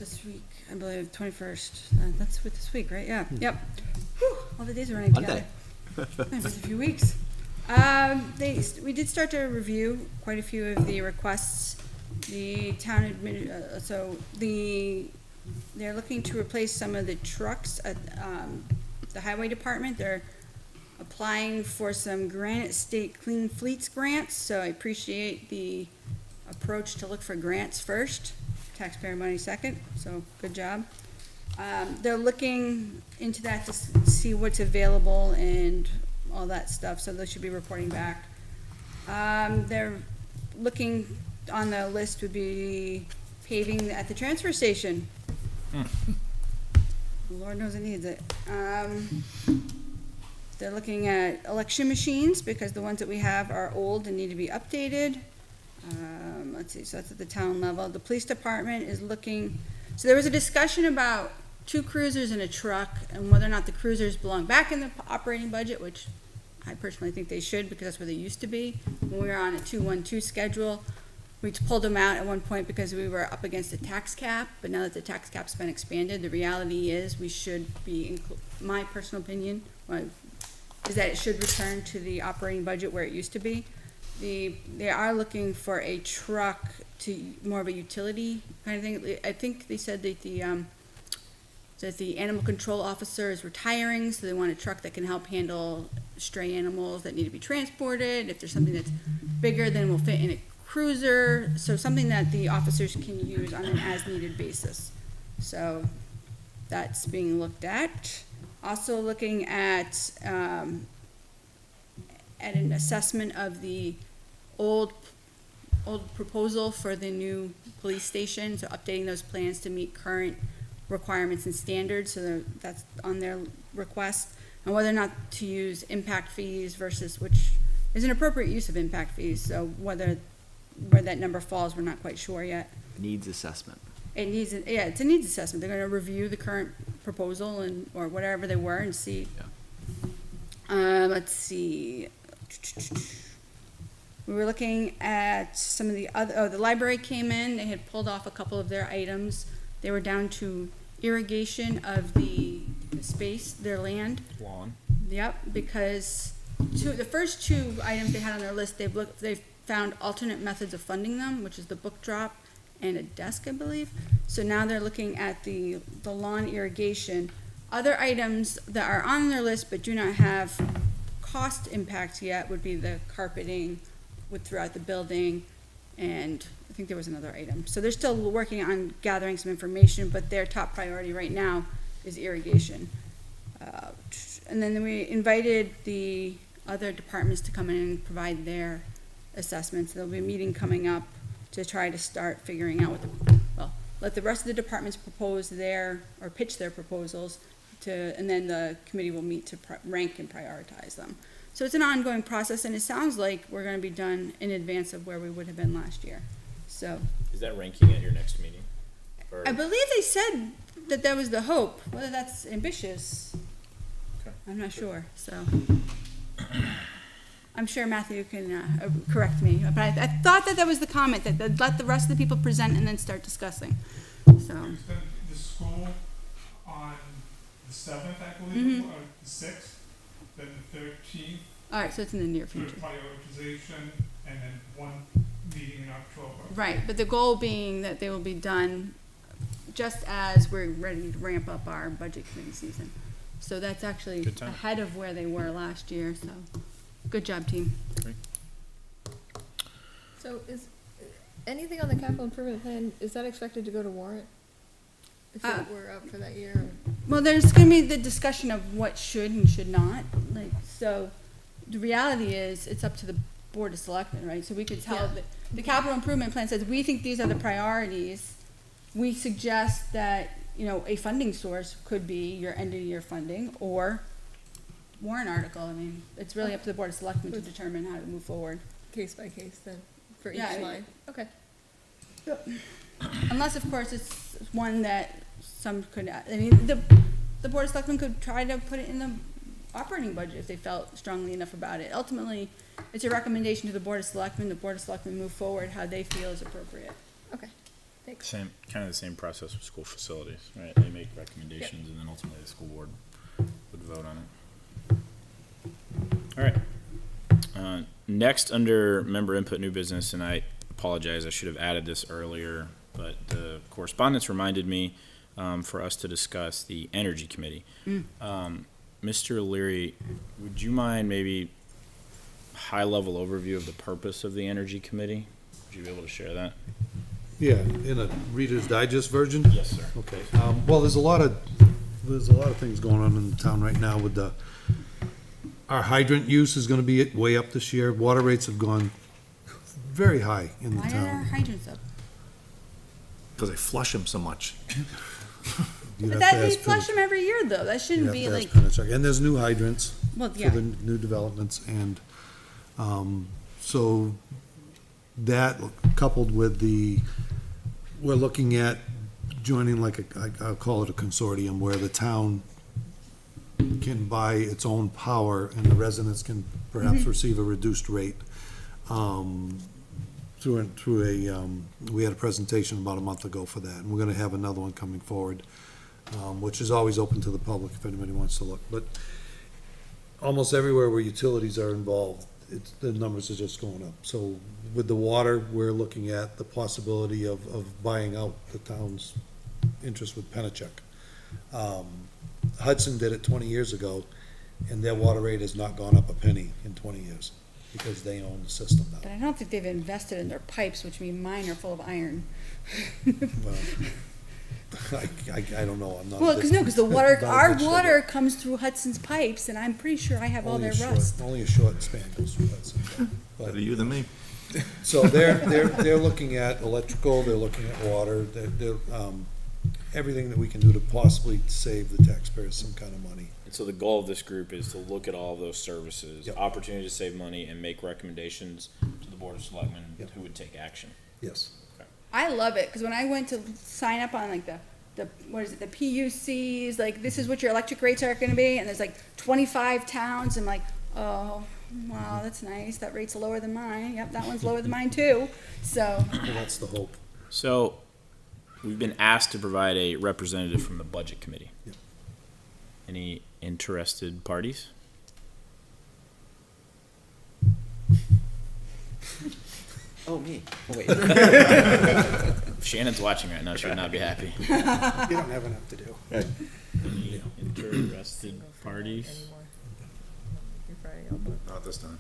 this week, I believe, 21st. That's with this week, right? Yeah, yep. Whew, all the days are running together. Monday. It was a few weeks. We did start to review quite a few of the requests. The town they're looking to replace some of the trucks at, the highway department. They're applying for some Granite State Clean Fleets grants, so I appreciate the approach to look for grants first, taxpayer money second, so good job. They're looking into that to see what's available and all that stuff, so they should be reporting back. They're looking, on the list would be paving at the transfer station. Lord knows it needs it. They're looking at election machines, because the ones that we have are old and need to be updated. Let's see, so that's at the town level. The police department is looking, so there was a discussion about 2 cruisers and a truck, and whether or not the cruisers belong back in the operating budget, which I personally think they should, because that's where they used to be. When we were on a 2-1-2 schedule, we pulled them out at one point because we were up against a tax cap, but now that the tax cap's been expanded, the reality is we should be, my personal opinion, is that it should return to the operating budget where it used to be. They are looking for a truck to, more of a utility kind of thing. I think they said that the animal control officer is retiring, so they want a truck that can help handle stray animals that need to be transported. If there's something that's bigger than will fit in a cruiser, so something that the officers can use on an as-needed basis. So that's being looked at. Also looking at an assessment of the old proposal for the new police station, so updating those plans to meet current requirements and standards, so that's on their request. on whether or not to use impact fees versus, which is an appropriate use of impact fees, so where that number falls, we're not quite sure yet. Needs assessment. It needs, yeah, it's a needs assessment. They're gonna review the current proposal or whatever they were and see. Let's see. We were looking at some of the other, the library came in, they had pulled off a couple of their items. They were down to irrigation of the space, their land. Lawn. Yep, because the first two items they had on their list, they've found alternate methods of funding them, which is the book drop and a desk, I believe. So now they're looking at the lawn irrigation. Other items that are on their list but do not have cost impacts yet would be the carpeting throughout the building, and I think there was another item. So they're still working on gathering some information, but their top priority right now is irrigation. And then we invited the other departments to come in and provide their assessments. There'll be a meeting coming up to try to start figuring out let the rest of the departments propose or pitch their proposals and then the committee will meet to rank and prioritize them. So it's an ongoing process, and it sounds like we're gonna be done in advance of where we would have been last year. So, Is that ranking at your next meeting? Or- I believe they said that was the hope. Whether that's ambitious, Okay. I'm not sure, so. I'm sure Matthew can correct me, but I thought that was the comment, that they'd let the rest of the people present and then start discussing, so. It's gonna be the school on the 7th, I believe, or the 6th, then the 13th, All right, so it's in the near for future. prioritization, and then one meeting in October. Right, but the goal being that they will be done just as we're ready to ramp up our budget committee season. So that's actually Good time. ahead of where they were last year, so good job, team. So is anything on the capital improvement plan, is that expected to go to warrant? If it were up for that year? Well, there's gonna be the discussion of what should and should not, so the reality is, it's up to the Board of Selectmen, right? So we could tell Yeah. that the capital improvement plan says, we think these are the priorities. We suggest that, a funding source could be your end of year funding or warrant article. I mean, it's really up to the Board of Selectmen to determine how to move forward. Case by case then, for each Yeah, line? Okay. Unless, of course, it's one that some could, the Board of Selectmen could try to put it in the operating budget if they felt strongly enough about it. Ultimately, it's a recommendation to the Board of Selectmen. The Board of Selectmen move forward how they feel is appropriate. Okay, thanks. Kind of the same process with school facilities, right? They make recommendations and then ultimately the school board would vote on it. All right. Next, under member input, new business, and I apologize, I should have added this earlier, but the correspondence reminded me for us to discuss the Energy Committee. Mr. Leary, would you mind maybe high-level overview of the purpose of the Energy Committee? Would you be able to share that? Yeah, in a Reader's Digest version? Yes, sir. Okay, well, there's a lot of things going on in the town right now with our hydrant use is gonna be way up this year. Water rates have gone very high in the Why are our town. hydrants up? Because they flush them so much. You'd But have to they ask flush Penn- them every year, though. That you'd shouldn't have be to like, ask Pennachuck. And there's new hydrants well, for yeah. the new developments, and, so that coupled with we're looking at joining I'll call it a consortium, where the town can buy its own power and the residents can perhaps receive a reduced rate. We had a presentation about a month ago for that, and we're gonna have another one coming forward, which is always open to the public if anybody wants to look. But almost everywhere where utilities are involved, the numbers are just going up. So with the water, we're looking at the possibility of buying out the town's interest with Pennachuck. Hudson did it 20 years ago, and their water rate has not gone up a penny in 20 years, because they own the system But now. I don't think they've invested in their pipes, which mean mine are full of iron. Well, I don't know, I'm not. Well, because the water, not a our ditch water digger. comes through Hudson's pipes, and I'm pretty sure I have all Only their a short- rust. Only a short span goes through Hudson. Better you than me. So they're looking at electrical, they're looking at water, everything that we can do to possibly save the taxpayers some kind of money. And so the goal of this group is to look at all of those services, Yep. opportunity to save money, and make recommendations to the Board of Selectmen Yep. who would take action. Yes. I love it, because when I went to sign up on like the what is it, the PUCs, like this is what your electric rates are gonna be, and there's like 25 towns, I'm like, oh, wow, that's nice, that rate's lower than mine, yep, that one's lower than mine too, so. Well, that's the hope. So, we've been asked to provide a representative from the Budget Committee. Yep. Any interested parties? Oh, me. Oh, wait. If Shannon's watching right now, she would not be happy. You don't have enough to do. Any interested parties? Anymore. You're Friday, I'll book. Not this time.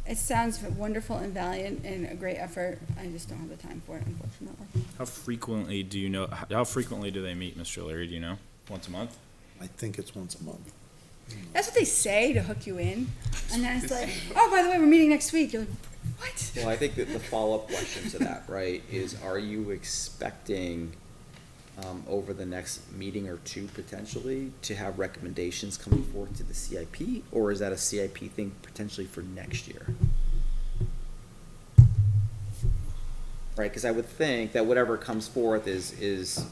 It sounds wonderful and valiant and a great effort, I just don't have the time for it, unfortunately. How frequently do you know, how frequently do they meet, Mr. O'Leary, do you know? Once a month? I think it's once a month. That's what they say to hook you in, and then it's like, oh, by the way, we're meeting next week, you're like, what? Well, I think that the follow-up question to that, right, is are you expecting, over the next meeting or two potentially, to have recommendations coming forward to the CIP, or is that a CIP thing potentially for next year? Right, because I would think that whatever comes forth is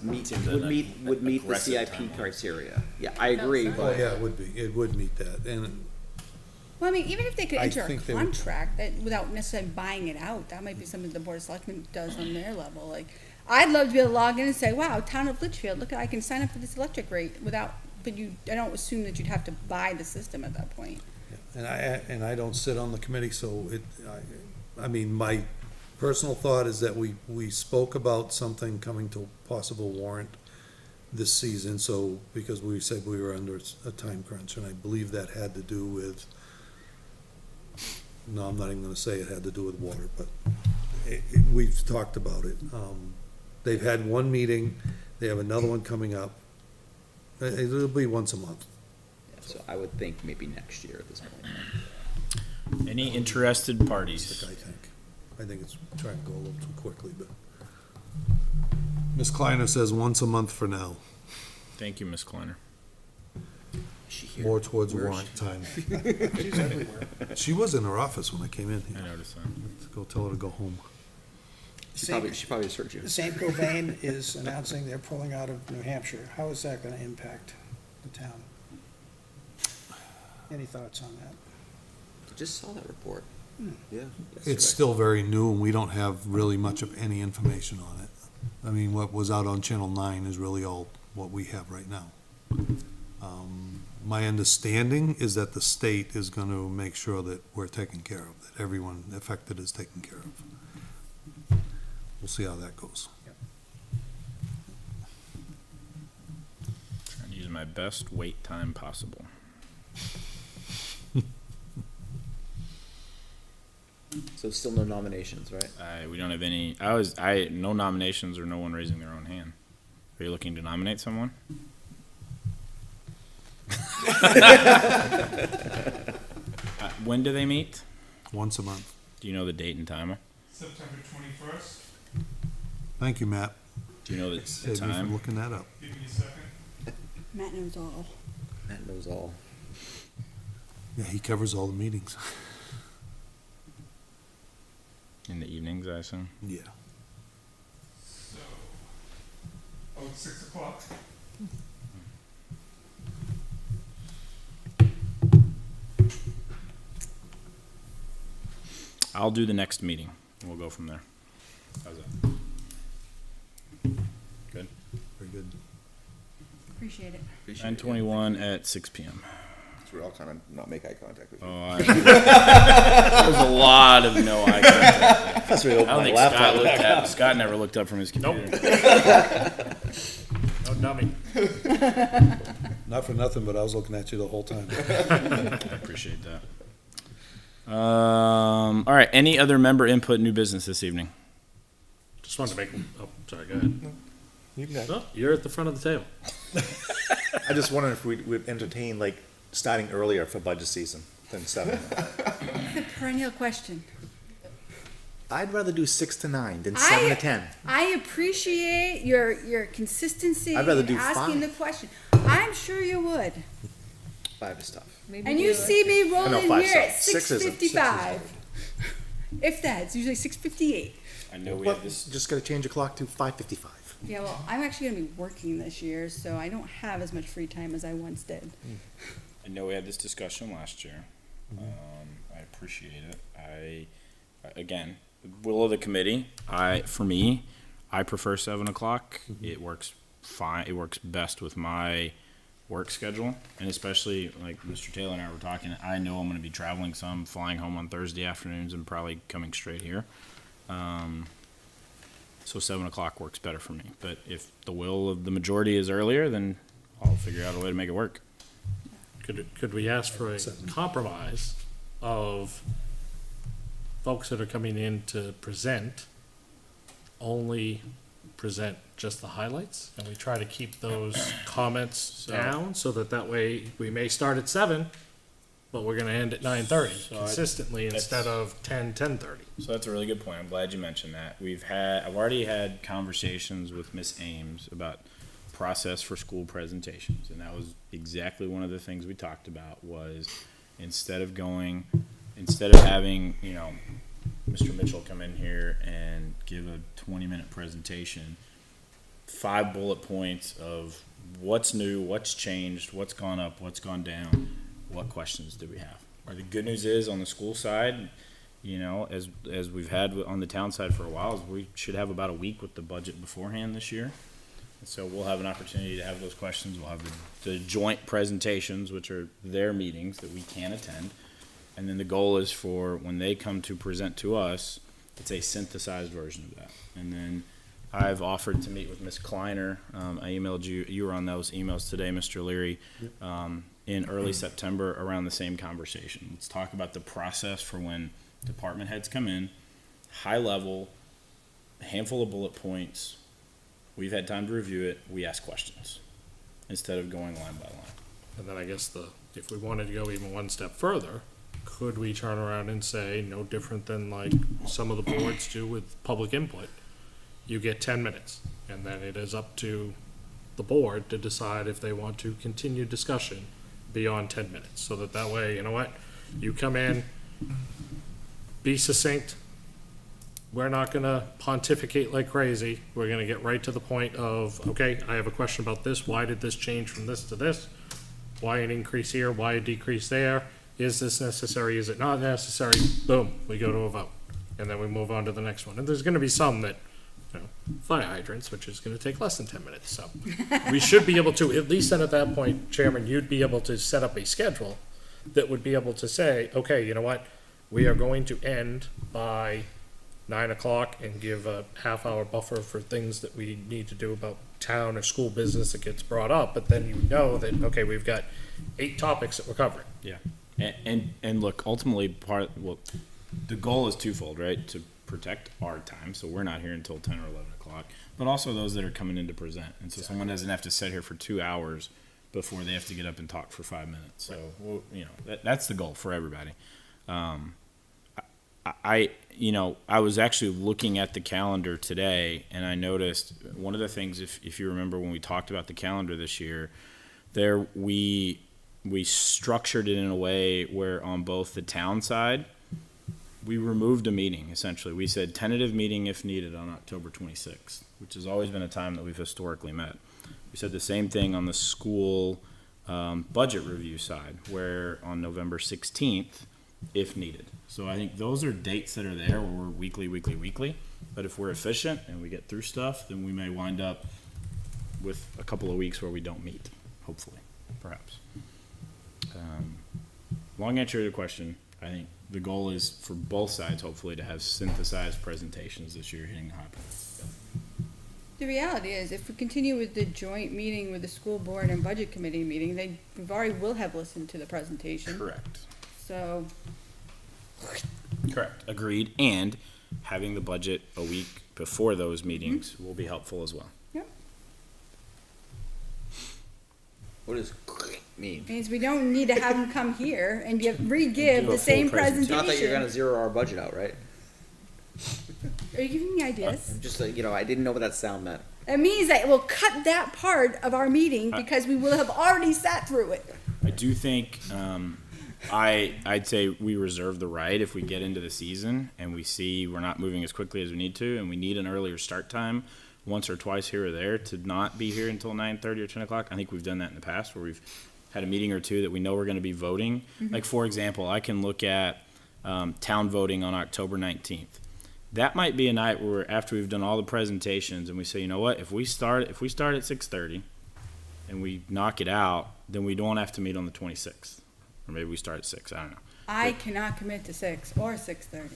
meet, Seems would an meet the aggressive CIP timeline. criteria. Yeah, I agree, Oh, but. yeah, it would meet that, and Well, I mean, even if they could I enter a think they would- contract that, without necessarily buying it out, that might be something the Board of Selectmen does on their level, like, I'd love to be able to log in and say, wow, Town of Litchfield, look, I can sign up for this electric rate without, but I don't assume that you'd have to buy the system at that point. and I don't sit on the committee, so I mean, my personal thought is that we spoke about something coming to possible warrant this season, so, because we said we were under a time crunch, and I believe that had to do with, no, I'm not even gonna say it had to do with water, but we've talked about it. They've had one meeting, they have another one coming up. It'll be once a month. So I would think maybe next year at this point. Any interested parties? I think it's trying to go a little too quickly, but. Ms. Kleiner says once a month for now, Thank you, Ms. Kleiner. more towards Where is warrant time. She's everywhere. She was in her office when I came in I here. noticed that. Let's go tell her to go home. She probably just heard you. St. Gobain is announcing they're pulling out of New Hampshire. How is that gonna impact the town? Any thoughts on that? Just saw that report. Yeah. It's still very new, and we don't have really much of any information on it. I mean, what was out on Channel 9 is really all what we have right now. My understanding is that the state is gonna make sure that we're taken care of, that everyone affected is taken care of. We'll see how that goes. Trying to use my best wait time possible. So still no nominations, right? We don't have any, no nominations or no one raising their own hand. Are you looking to nominate someone? When do they meet? Once a month. Do you know the date and time? September 21st, Thank you, Matt. Do you know the Saved me from time? looking that up. give me a second. Matt knows all. Matt knows all. Yeah, he covers all the meetings. In the evenings, I assume. Yeah. So, oh, it's 6 o'clock. I'll do the next meeting. We'll go from there. How's that? Good. Very good. Appreciate it. 9:21 at 6 p.m. So we all kind of not make eye contact with you. Oh, there's a lot of no eye contact. That's really I don't think Scott never looked up from his computer. No dummy. Not for nothing, but I was looking at you the whole time. I appreciate that. All right. Any other member input, new business this evening? Just wanted to make, oh, sorry, go ahead. You can No, you're at the front of the table. I just wondered if we would entertain, like, starting earlier for budget season than 7. The perennial question. I'd rather do 6 to 9 than 7 to 10. I appreciate your consistency I'd rather in do asking 5. the question. I'm sure you would. 5 is tough. Maybe And do you a- see me rolling No, 5 here at sucks. 6 isn't. 6:55. If that, it's usually 6:58. I know we Well, have this. just gotta change the clock to 5:55. Yeah, well, I'm actually gonna be working this year, so I don't have as much free time as I once did. I know we had this discussion last year. I appreciate it. Again, will of the committee. For me, I prefer 7 o'clock. It works fine. It works best with my work schedule, and especially like Mr. Taylor and I were talking. I know I'm going to be traveling some, flying home on Thursday afternoons, and probably coming straight here. So 7 o'clock works better for me. But if the will of the majority is earlier, then I'll figure out a way to make it work. Could we ask for a compromise of folks that are coming in to present, only present just the highlights? And we try to keep those comments down so that way we may start at 7, but we're gonna end at 9:30 consistently instead of 10:30. So that's a really good point. I'm glad you mentioned that. I've already had conversations with Miss Ames about process for school presentations, and that was exactly one of the things we talked about. Was instead of having Mr. Mitchell come in here and give a 20-minute presentation, 5 bullet points of what's new, what's changed, what's gone up, what's gone down, what questions do we have. Or the good news is on the school side, as we've had on the town side for a while, is we should have about a week with the budget beforehand this year. And so we'll have an opportunity to have those questions. We'll have the joint presentations, which are their meetings that we can attend. And then the goal is for when they come to present to us, it's a synthesized version of that. And then I've offered to meet with Ms. Kleiner. I emailed you were on those emails today, Mr. Leary, in early September around the same conversation. Let's talk about the process for when department heads come in, high level, a handful of bullet points. We've had time to review it. We ask questions instead of going line by line. And then I guess if we wanted to go even one step further, could we turn around and say, no different than like some of the boards do with public input? You get 10 minutes, and then it is up to the board to decide if they want to continue discussion beyond 10 minutes. So that way, you know what? You come in, be succinct. We're not gonna pontificate like crazy. We're gonna get right to the point of, okay, I have a question about this. Why did this change from this to this? Why an increase here? Why a decrease there? Is this necessary? Is it not necessary? Boom, we go to a vote. And then we move on to the next one. And there's gonna be some that, fire hydrants, which is gonna take less than 10 minutes. So we should be able to, at least then at that point, Chairman, you'd be able to set up a schedule that would be able to say, okay, you know what? We are going to end by 9 o'clock and give a half-hour buffer for things that we need to do about town or school business that gets brought up. But then you know that, okay, we've got 8 topics that we're covering. Yeah. And look, ultimately, the goal is twofold, right? To protect our time, so we're not here until 10 or 11 o'clock, but also those that are coming in to present. And so someone doesn't have to sit here for 2 hours before they have to get up and talk for 5 minutes. So, that's the goal for everybody. I was actually looking at the calendar today, and I noticed one of the things, if you remember when we talked about the calendar this year, we structured it in a way where on both the town side, we removed a meeting, essentially. We said tentative meeting if needed on October 26th, which has always been a time that we've historically met. We said the same thing on the school budget review side, where on November 16th, if needed. So I think those are dates that are there where we're weekly. But if we're efficient and we get through stuff, then we may wind up with a couple of weeks where we don't meet, hopefully, perhaps. Long answer to the question, I think the goal is for both sides, hopefully, to have synthesized presentations this year hitting the high points. The reality is, if we continue with the joint meeting with the school board and budget committee meeting, we already will have listened to the presentation. Correct. So. Correct. Agreed. And having the budget a week before those meetings will be helpful as well. Yep. What does mean? Means we don't need to have them come here and re-give Do a the same full presentation. It's not that you're presentation. gonna zero our budget out, right? Are you giving me ideas? Just, you know, I didn't know what that sound meant. It means that we'll cut that part of our meeting because we will have already sat through it. I do think, I'd say we reserve the right if we get into the season and we see we're not moving as quickly as we need to and we need an earlier start time once or twice here or there to not be here until 9:30 or 10 o'clock. I think we've done that in the past where we've had a meeting or two that we know we're going to be voting. Like, for example, I can look at town voting on October 19th. That might be a night where after we've done all the presentations and we say, you know what, if we start at 6:30 and we knock it out, then we don't have to meet on the 26th. Or maybe we start at 6, I don't know. I cannot commit to 6 or 6:30.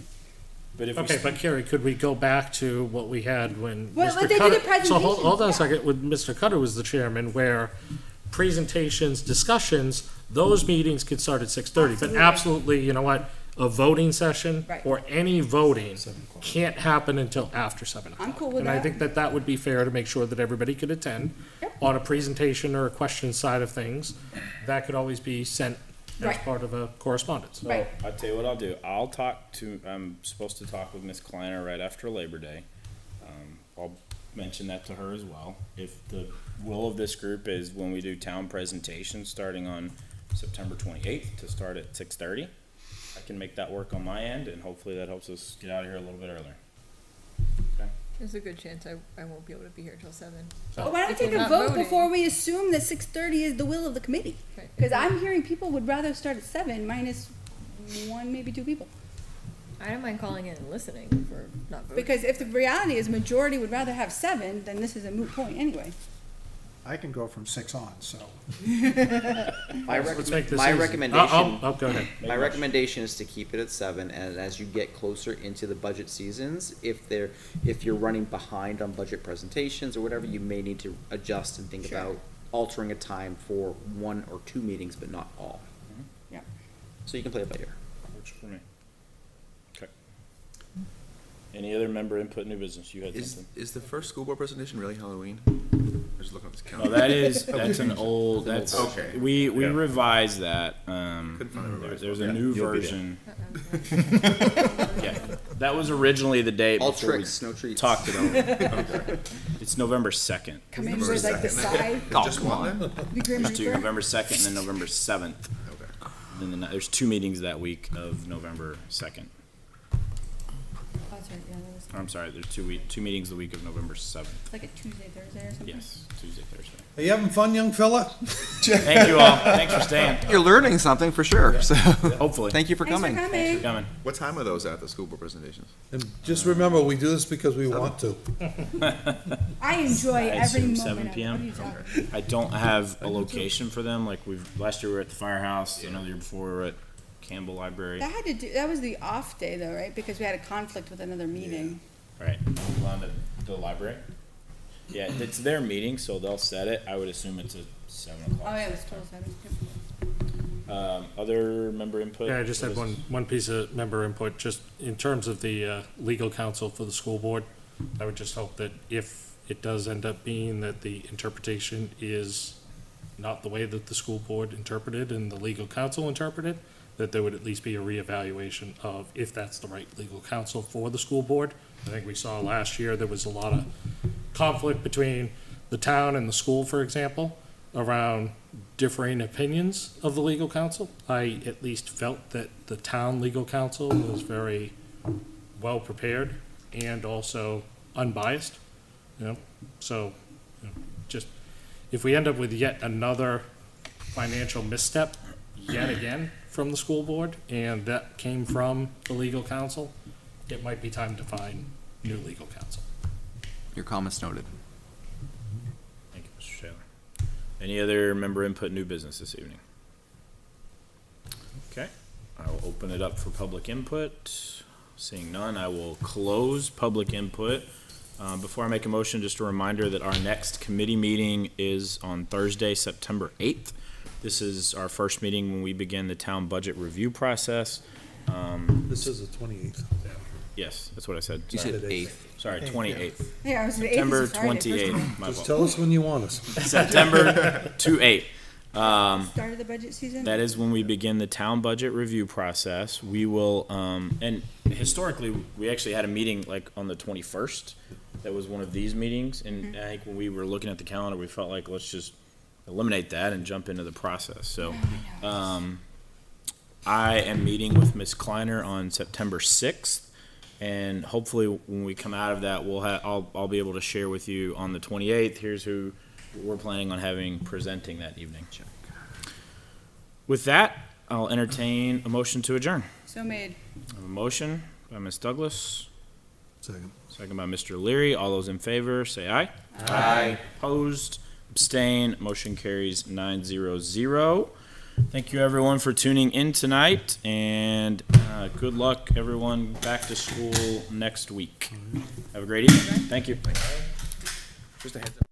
But if Okay, but Carrie, could we go back to what we had when Well, Mr. but they did Cutter? a presentation, So hold on a yeah. second, when Mr. Cutter was the chairman, where presentations, discussions, those meetings could start at 6:30. But Absolutely. absolutely, you know what, a voting session Right. or any voting can't happen until after 7 o'clock. I'm cool with And I that. think that that would be fair to make sure that everybody could attend. Yep. On a presentation or a question side of things, that could always be sent as Right. part of a correspondence. Right. I'll tell you what I'll do. I'm supposed to talk with Miss Kleiner right after Labor Day. I'll mention that to her as well. If the will of this group is when we do town presentations starting on September 28th to start at 6:30, I can make that work on my end, and hopefully that helps us get out of here a little bit earlier. Okay? There's a good chance I won't be able to be here till 7. Well, why don't we If take we're a not vote voting. before we assume that 6:30 is the will of the committee? Right. Because I'm hearing people would rather start at 7 minus 1, maybe 2 people. I don't mind calling in and listening for not voting. Because if the reality is majority would rather have 7, then this is a moot point anyway. I can go from 6 on, so. Let's make this My easy. recommendation, Oh, go ahead. my recommendation is to keep it at 7, and as you get closer into the budget seasons, if you're running behind on budget presentations or whatever, you may need to adjust and think Sure. about altering a time for 1 or 2 meetings, but not all. Yeah. So you can play it by ear. Works for me. Okay. Any other member input, new business? You had Is something? is the first school board presentation really Halloween? I just looking at this No, calendar. that's an old, that's, Okay. we revised that. Couldn't find the revised There's one. a Yeah, new you'll be there. version. Yeah, that was originally the date All before we tricks, no treats. talked it over. It's November 2nd. Come in November with like the 2nd. side, Just one then? the Grim There's two, Reaper. November 2nd and then November 7th. Okay. And then there's 2 meetings that week of November 2nd. That's right, yeah, that was I'm sorry, there's 2 meetings the week of November 7th. like a Tuesday, Thursday or something. Yes, Tuesday, Thursday. Are you having fun, young fella? Thank you all. Thanks for staying. You're learning something for sure, so, Hopefully. thank you for Thanks for coming. coming. Coming. What time are those at, the school board presentations? And just remember, we do this because we want to. I enjoy I every assume moment 7 of it. What PM? are you talking? I don't have a location for them, like last year we were at the firehouse, another year before we were at Campbell Library. That was the off day though, right? Because we had a conflict with another meeting. Right, on the library. Yeah, it's their meeting, so they'll set it. I would assume it's at 7 Oh, o'clock. yeah, it was total 7. Other member input? Yeah, I just had one piece of member input, just in terms of the legal counsel for the school board. I would just hope that if it does end up being that the interpretation is not the way that the school board interpreted and the legal counsel interpreted, that there would at least be a reevaluation of if that's the right legal counsel for the school board. I think we saw last year, there was a lot of conflict between the town and the school, for example, around differing opinions of the legal counsel. I at least felt that the town legal counsel was very well prepared and also unbiased, you know, so, you know, just, if we end up with yet another financial misstep, yet again, from the school board, and that came from the legal counsel, it might be time to find new legal counsel. Your comments noted. Thank you, Mr. Taylor. Any other member input, new business this evening? Okay, I will open it up for public input. Seeing none, I will close public input. Before I make a motion, just a reminder that our next committee meeting is on Thursday, September 8th. This is our first meeting when we begin the town budget review process. This is the 28th. Yes, that's what I said. You Sorry. said 8th. Sorry, 28th. Yeah, I was the 8th September is a Friday, first of all. 28th. My Just fault. tell us when you want us. September 2/8. Start of the budget season? That is when we begin the town budget review process. We will, and historically, we actually had a meeting like on the 21st. That was one of these meetings, and I think when we were looking at the calendar, we felt like let's just eliminate that and jump into the process. So, I am meeting with Ms. Kleiner on September 6th, and hopefully when we come out of that, I'll be able to share with you on the 28th. Here's who we're planning on having presenting that evening. With that, I'll entertain a motion to adjourn. So made. I have a motion by Ms. Douglas, Second. second by Mr. Leary. All those in favor, say aye. Aye. Opposed, abstain, motion carries 9-0-0. Thank you, everyone, for tuning in tonight, and good luck, everyone, back to school next week. Have a great evening. Thank you. Just a heads up.